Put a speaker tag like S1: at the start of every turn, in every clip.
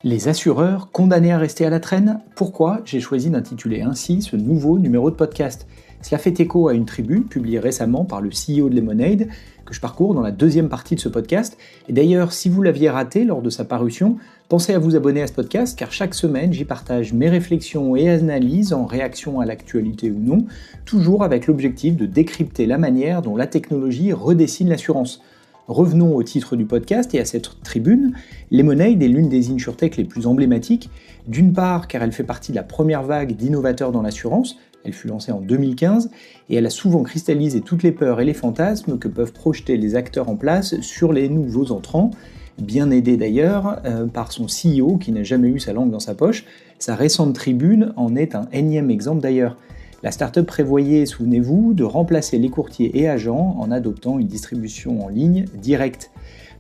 S1: Les assureurs condamnés à rester à la traîne? Pourquoi j'ai choisi d'intituler ainsi ce nouveau numéro de podcast? Cela fait écho à une tribune publiée récemment par le CEO de Lemonade, que je parcours dans la deuxième partie de ce podcast. Et d'ailleurs, si vous l'aviez raté lors de sa parution, pensez à vous abonner à ce podcast, car chaque semaine, j'y partage mes réflexions et analyses en réaction à l'actualité ou non, toujours avec l'objectif de décrypter la manière dont la technologie redessine l'assurance. Revenons au titre du podcast et à cette tribune. Lemonade est l'une des insurtech les plus emblématiques, d'une part car elle fait partie de la première vague d'innovateurs dans l'assurance, elle fut lancée en 2015, et elle a souvent cristallisé toutes les peurs et les fantasmes que peuvent projeter les acteurs en place sur les nouveaux entrants, bien aidé d'ailleurs par son CEO qui n'a jamais eu sa langue dans sa poche. Sa récente tribune en est un énième exemple d'ailleurs. La start-up prévoyait, souvenez-vous, de remplacer les courtiers et agents en adoptant une distribution en ligne directe.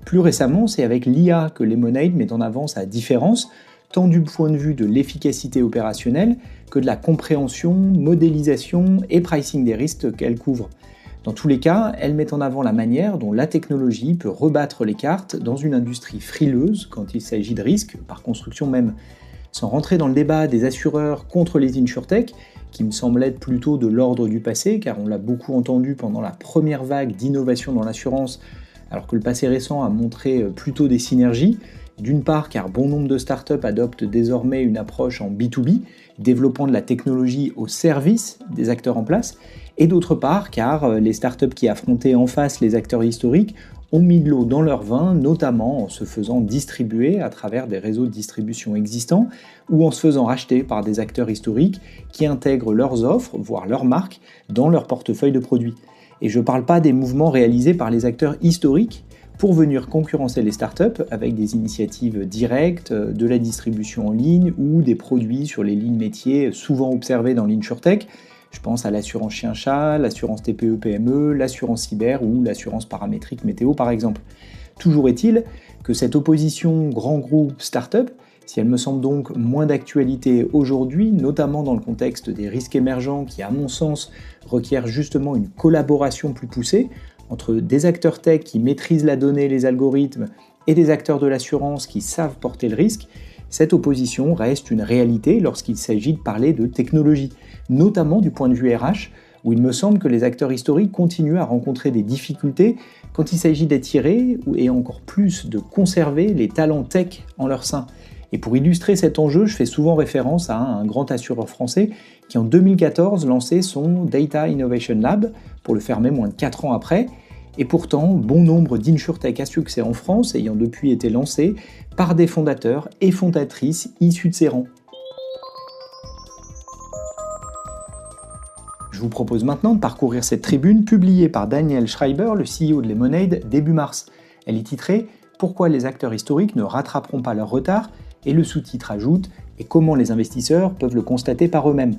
S1: Plus récemment, c'est avec l'IA que Lemonade met en avant sa différence, tant du point de vue de l'efficacité opérationnelle que de la compréhension, modélisation et pricing des risques qu'elle couvre. Dans tous les cas, elle met en avant la manière dont la technologie peut rebattre les cartes dans une industrie frileuse quand il s'agit de risques, par construction même. Sans rentrer dans le débat des assureurs contre les insurtech, qui me semble être plutôt de l'ordre du passé, car on l'a beaucoup entendu pendant la première vague d'innovation dans l'assurance, alors que le passé récent a montré plutôt des synergies, d'une part car bon nombre de startups adoptent désormais une approche en B2B, développant de la technologie au service des acteurs en place, et d'autre part car les startups qui affrontaient en face les acteurs historiques ont mis de l'eau dans leur vin, notamment en se faisant distribuer à travers des réseaux de distribution existants ou en se faisant racheter par des acteurs historiques qui intègrent leurs offres, voire leurs marques, dans leur portefeuille de produits. Et je ne parle pas des mouvements réalisés par les acteurs historiques pour venir concurrencer les startups avec des initiatives directes, de la distribution en ligne ou des produits sur les lignes métiers souvent observés dans l'insurtech. Je pense à l'assurance chien-chat, l'assurance TPE-PME, l'assurance cyber ou l'assurance paramétrique météo par exemple. Toujours est-il que cette opposition grand groupe start-up, si elle me semble donc moins d'actualité aujourd'hui, notamment dans le contexte des risques émergents qui, à mon sens, requièrent justement une collaboration plus poussée entre des acteurs tech qui maîtrisent la donnée et les algorithmes et des acteurs de l'assurance qui savent porter le risque, cette opposition reste une réalité lorsqu'il s'agit de parler de technologie, notamment du point de vue RH, où il me semble que les acteurs historiques continuent à rencontrer des difficultés quand il s'agit d'attirer et encore plus de conserver les talents tech en leur sein. Et pour illustrer cet enjeu, je fais souvent référence à un grand assureur français qui en 2014 lançait son Data Innovation Lab pour le fermer moins de 4 ans après. Et pourtant, bon nombre d'insurtech à succès en France ayant depuis été lancés par des fondateurs et fondatrices issus de ces rangs. Je vous propose maintenant de parcourir cette tribune publiée par Daniel Schreiber, le CEO de Lemonade, début mars. Elle est titrée « Pourquoi les acteurs historiques ne rattraperont pas leur retard ?» et le sous-titre ajoute « Et comment les investisseurs peuvent le constater par eux-mêmes ?»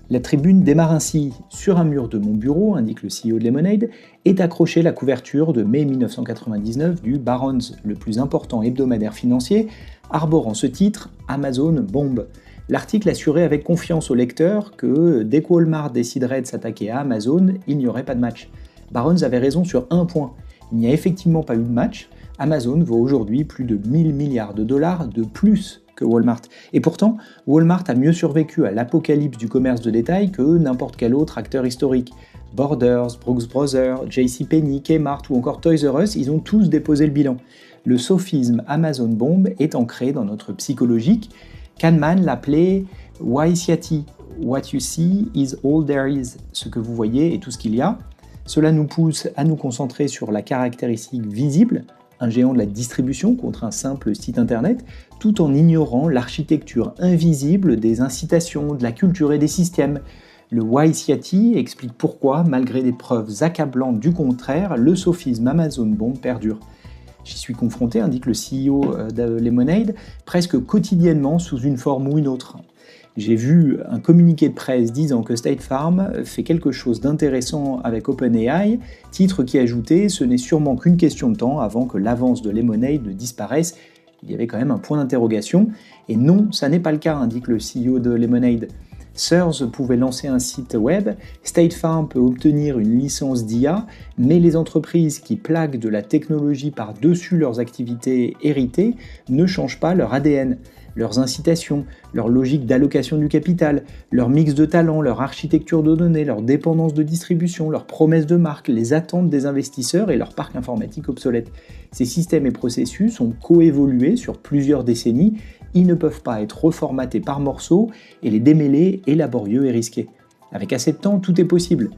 S1: La tribune démarre ainsi. Sur un mur de mon bureau, indique le CEO de Lemonade, est accrochée la couverture de mai 1999 du Barron's, le plus important hebdomadaire financier, arborant ce titre « Amazon bombe ». L'article assurait avec confiance au lecteur que dès que Walmart déciderait de s'attaquer à Amazon, il n'y aurait pas de match. Barron's avait raison sur un point. Il n'y a effectivement pas eu de match. Amazon vaut aujourd'hui plus de 1000 milliards de dollars de plus que Walmart. Et pourtant, Walmart a mieux survécu à l'apocalypse du commerce de détail que n'importe quel autre acteur historique. Borders, Brooks Brothers, JCPenney, Kmart ou encore Toys R Us, ils ont tous déposé le bilan. Le sophisme Amazon bomb est ancré dans notre psychologique. Kahneman l'appelait « Whysiati », « What you see is all there is », ce que vous voyez est tout ce qu'il y a. Cela nous pousse à nous concentrer sur la caractéristique visible, un géant de la distribution contre un simple site internet, tout en ignorant l'architecture invisible des incitations, de la culture et des systèmes. Le Whysiati explique pourquoi, malgré des preuves accablantes du contraire, le sophisme Amazon bomb perdure. J'y suis confronté, indique le CEO de Lemonade, presque quotidiennement sous une forme ou une autre. J'ai vu un communiqué de presse disant que State Farm fait quelque chose d'intéressant avec OpenAI, titre qui ajoutait « Ce n'est sûrement qu'une question de temps avant que l'avance de Lemonade disparaisse ». Il y avait quand même un point d'interrogation. Et non, ça n'est pas le cas, indique le CEO de Lemonade. Sears pouvait lancer un site web, State Farm peut obtenir une licence d'IA, mais les entreprises qui plaquent de la technologie par-dessus leurs activités héritées ne changent pas leur ADN. leurs incitations, leur logique d'allocation du capital, leur mix de talents, leur architecture de données, leur dépendance de distribution, leurs promesses de marque, les attentes des investisseurs et leur parc informatique obsolète. Ces systèmes et processus ont coévolué sur plusieurs décennies, ils ne peuvent pas être reformatés par morceaux et les démêler est laborieux et risqué. Avec assez de temps, tout est possible.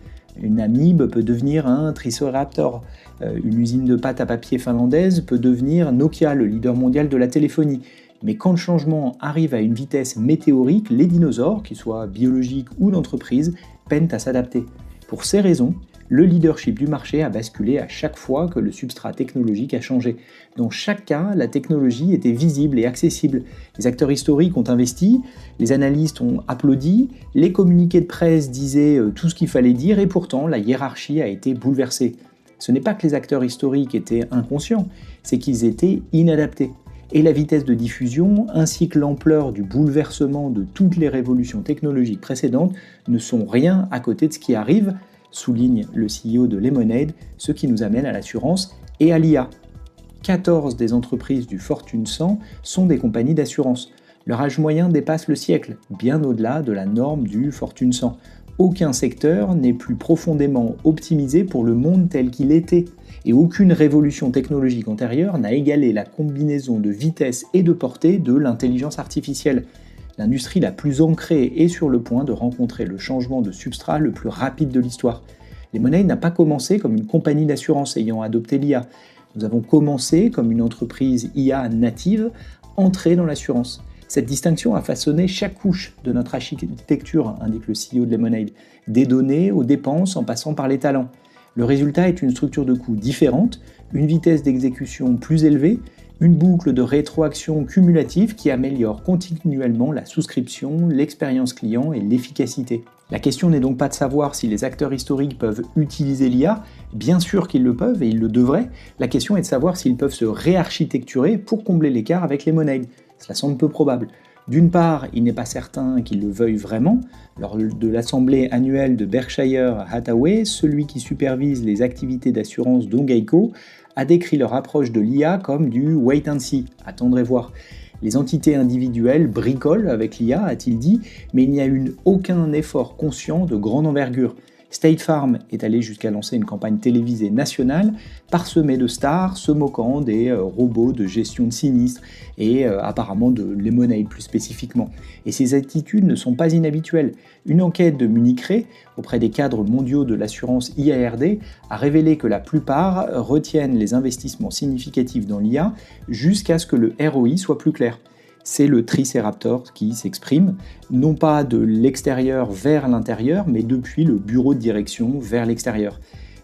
S1: Une amibe peut devenir un triceratops, une usine de pâte à papier finlandaise peut devenir Nokia, le leader mondial de la téléphonie. Mais quand le changement arrive à une vitesse météorique, les dinosaures, qu'ils soient biologiques ou d'entreprise, peinent à s'adapter. Pour ces raisons, le leadership du marché a basculé à chaque fois que le substrat technologique a changé. Dans chaque cas, la technologie était visible et accessible. Les acteurs historiques ont investi, les analystes ont applaudi, les communiqués de presse disaient tout ce qu'il fallait dire et pourtant la hiérarchie a été bouleversée. Ce n'est pas que les acteurs historiques étaient inconscients, c'est qu'ils étaient inadaptés. Et la vitesse de diffusion ainsi que l'ampleur du bouleversement de toutes les révolutions technologiques précédentes ne sont rien à côté de ce qui arrive, souligne le CEO de Lemonade, ce qui nous amène à l'assurance et à l'IA. 14 des entreprises du Fortune 100 sont des compagnies d'assurance. Leur âge moyen dépasse le siècle, bien au-delà de la norme du Fortune 100. Aucun secteur n'est plus profondément optimisé pour le monde tel qu'il était. Et aucune révolution technologique antérieure n'a égalé la combinaison de vitesse et de portée de l'intelligence artificielle. L'industrie la plus ancrée est sur le point de rencontrer le changement de substrat le plus rapide de l'histoire. Lemonade n'a pas commencé comme une compagnie d'assurance ayant adopté l'IA. Nous avons commencé comme une entreprise IA native, entrée dans l'assurance. Cette distinction a façonné chaque couche de notre architecture, indique le CEO de Lemonade, des données aux dépenses en passant par les talents. Le résultat est une structure de coûts différente, une vitesse d'exécution plus élevée, une boucle de rétroaction cumulative qui améliore continuellement la souscription, l'expérience client et l'efficacité. La question n'est donc pas de savoir si les acteurs historiques peuvent utiliser l'IA, bien sûr qu'ils le peuvent et ils le devraient, la question est de savoir s'ils peuvent se réarchitecturer pour combler l'écart avec Lemonade. Cela semble peu probable. D'une part, il n'est pas certain qu'ils le veuillent vraiment. Lors de l'assemblée annuelle de Berkshire Hathaway, celui qui supervise les activités d'assurance dont Geico a décrit leur approche de l'IA comme du « wait and see », attendre et voir. Les entités individuelles bricolent avec l'IA, a-t-il dit, mais il n'y a eu aucun effort conscient de grande envergure. State Farm est allé jusqu'à lancer une campagne télévisée nationale parsemée de stars se moquant des robots de gestion de sinistres et apparemment de Lemonade plus spécifiquement. Et ces attitudes ne sont pas inhabituelles. Une enquête de Munich Re auprès des cadres mondiaux de l'assurance IARD a révélé que la plupart retiennent les investissements significatifs dans l'IA jusqu'à ce que le ROI soit plus clair. C'est le Triceratops qui s'exprime, non pas de l'extérieur vers l'intérieur, mais depuis le bureau de direction vers l'extérieur.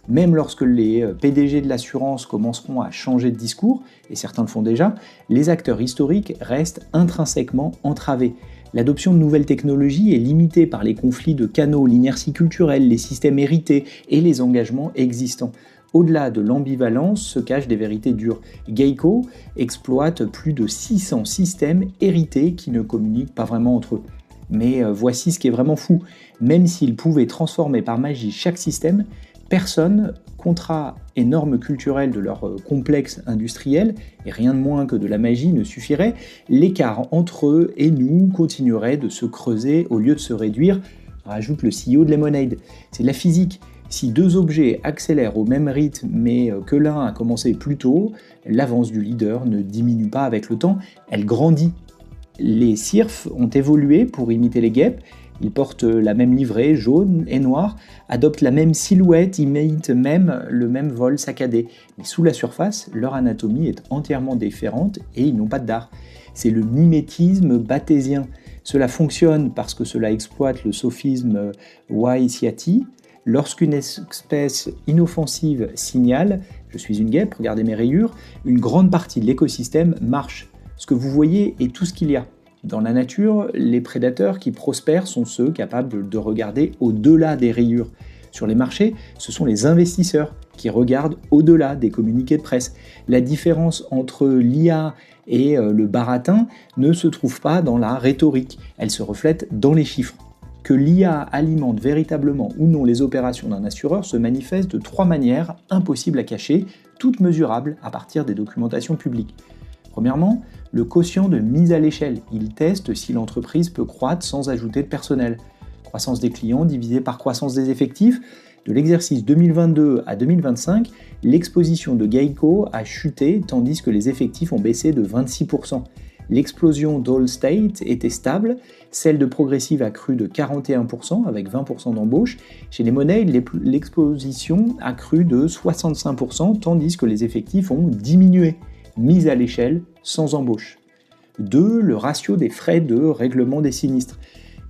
S1: Même lorsque les PDG de l'assurance commenceront à changer de discours, et certains le font déjà, les acteurs historiques restent intrinsèquement entravés. L'adoption de nouvelles technologies est limitée par les conflits de canaux, l'inertie culturelle, les systèmes hérités et les engagements existants. Au-delà de l'ambivalence se cachent des vérités dures. Geico exploite plus de 600 systèmes hérités qui ne communiquent pas vraiment entre eux. Mais voici ce qui est vraiment fou. Même s'ils pouvaient transformer par magie chaque système, personne, contrat et normes culturelles de leur complexe industriel, et rien de moins que de la magie ne suffirait, l'écart entre eux et nous continuerait de se creuser au lieu de se réduire, rajoute le CEO de Lemonade. C'est de la physique. Si deux objets accélèrent au même rythme mais que l'un a commencé plus tôt, l'avance du leader ne diminue pas avec le temps, elle grandit. Les cirfs ont évolué pour imiter les guêpes, ils portent la même livrée jaune et noire, adoptent la même silhouette, imitent même le même vol saccadé. Mais sous la surface, leur anatomie est entièrement différente et ils n'ont pas de dard. C'est le mimétisme bathésien. Cela fonctionne parce que cela exploite le sophisme Waisiati. Lorsqu'une espèce inoffensive signale « je suis une guêpe, regardez mes rayures », une grande partie de l'écosystème marche. Ce que vous voyez est tout ce qu'il y a. Dans la nature, les prédateurs qui prospèrent sont ceux capables de regarder au-delà des rayures. Sur les marchés, ce sont les investisseurs qui regardent au-delà des communiqués de presse. La différence entre l'IA et le baratin ne se trouve pas dans la rhétorique, elle se reflète dans les chiffres. Que l'IA alimente véritablement ou non les opérations d'un assureur se manifeste de 3 manières impossibles à cacher, toutes mesurables à partir des documentations publiques. Premièrement, Le quotient de mise à l'échelle. Il teste si l'entreprise peut croître sans ajouter de personnel. Croissance des clients divisée par croissance des effectifs. De l'exercice 2022 à 2025, l'exposition de Geico a chuté tandis que les effectifs ont baissé de 26%. L'explosion d'Allstate était stable, celle de Progressive a cru de 41% avec 20% d'embauche. Chez Lemonade, l'exposition a cru de 65% tandis que les effectifs ont diminué, mise à l'échelle sans embauche. 2. Le ratio des frais de règlement des sinistres.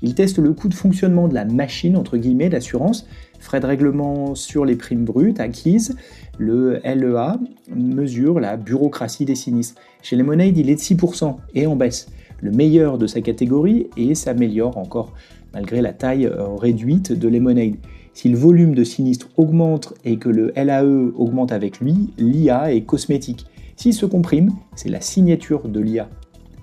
S1: Il teste le coût de fonctionnement de la machine, entre guillemets, d'assurance, frais de règlement sur les primes brutes acquises. Le LEA mesure la bureaucratie des sinistres. Chez Lemonade, il est de 6% et en baisse, le meilleur de sa catégorie et s'améliore encore malgré la taille réduite de Lemonade. Si le volume de sinistres augmente et que le LAE augmente avec lui, l'IA est cosmétique. S'il se comprime, c'est la signature de l'IA.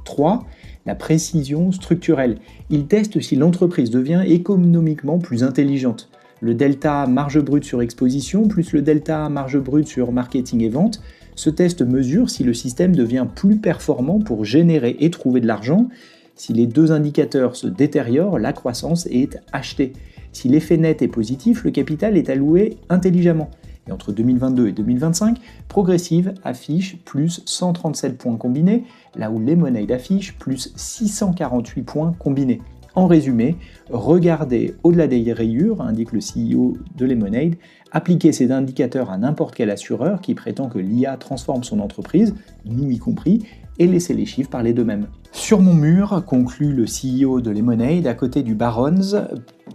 S1: 3. La précision structurelle. Il teste si l'entreprise devient économiquement plus intelligente. Le delta marge brute sur exposition plus le delta marge brute sur marketing et vente. Ce test mesure si le système devient plus performant pour générer et trouver de l'argent. Si les deux indicateurs se détériorent, la croissance est achetée. Si l'effet net est positif, le capital est alloué intelligemment. Et entre 2022 et 2025, Progressive affiche plus 137 points combinés, là où Lemonade affiche plus 648 points combinés. En résumé, regardez au-delà des rayures, indique le CEO de Lemonade, appliquer ces indicateurs à n'importe quel assureur qui prétend que l'IA transforme son entreprise, nous y compris, et laissez les chiffres parler d'eux-mêmes. Sur mon mur, conclut le CEO de Lemonade, à côté du Barron's,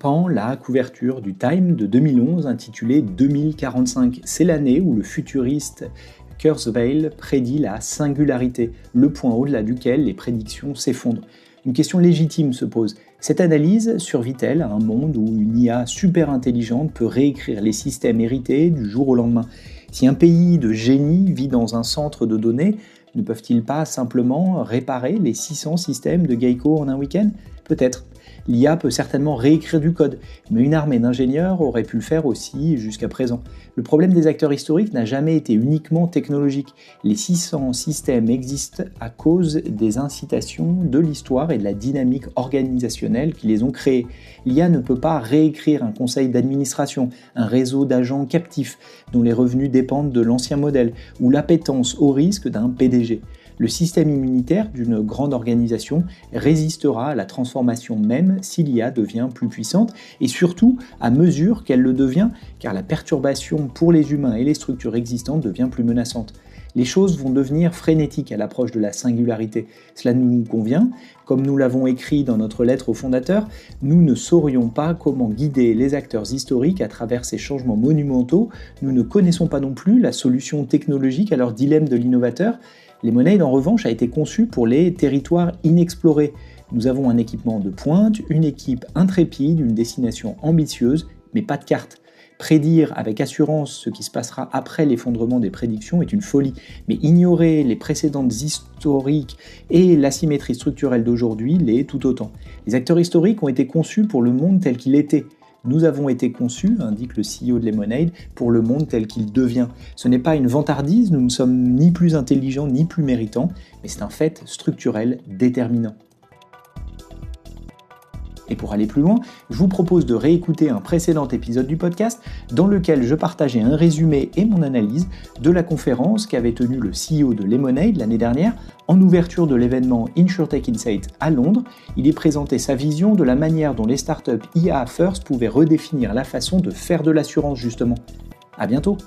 S1: pend la couverture du Time de 2011 intitulée 2045. C'est l'année où le futuriste Kurzweil prédit la singularité, le point au-delà duquel les prédictions s'effondrent. Une question légitime se pose. Cette analyse survit-elle à un monde où une IA super intelligente peut réécrire les systèmes hérités du jour au lendemain? Si un pays de génie vit dans un centre de données, ne peuvent-ils pas simplement réparer les 600 systèmes de Geico en un week-end? Peut-être. L'IA peut certainement réécrire du code, mais une armée d'ingénieurs aurait pu le faire aussi jusqu'à présent. Le problème des acteurs historiques n'a jamais été uniquement technologique. Les 600 systèmes existent à cause des incitations de l'histoire et de la dynamique organisationnelle qui les ont créés. L'IA ne peut pas réécrire un conseil d'administration, un réseau d'agents captifs dont les revenus dépendent de l'ancien modèle, ou l'appétence au risque d'un PDG. Le système immunitaire d'une grande organisation résistera à la transformation même si l'IA devient plus puissante et surtout à mesure qu'elle le devient, car la perturbation pour les humains et les structures existantes devient plus menaçante. Les choses vont devenir frénétiques à l'approche de la singularité. Cela nous convient. Comme nous l'avons écrit dans notre lettre au fondateur, nous ne saurions pas comment guider les acteurs historiques à travers ces changements monumentaux. Nous ne connaissons pas non plus la solution technologique à leur dilemme de l'innovateur. Lemonade, en revanche, a été conçu pour les territoires inexplorés. Nous avons un équipement de pointe, une équipe intrépide, une destination ambitieuse, mais pas de carte. Prédire avec assurance ce qui se passera après l'effondrement des prédictions est une folie, mais ignorer les précédentes historiques et l'asymétrie structurelle d'aujourd'hui l'est tout autant. Les acteurs historiques ont été conçus pour le monde tel qu'il était. Nous avons été conçus, indique le CEO de Lemonade, pour le monde tel qu'il devient. Ce n'est pas une vantardise, nous ne sommes ni plus intelligents ni plus méritants, mais c'est un fait structurel déterminant. Et pour aller plus loin, je vous propose de réécouter un précédent épisode du podcast dans lequel je partageais un résumé et mon analyse de la conférence qu'avait tenue le CEO de Lemonade l'année dernière en ouverture de l'événement InsurTech Insight à Londres. Il y présentait sa vision de la manière dont les startups IA First pouvaient redéfinir la façon de faire de l'assurance justement. À bientôt!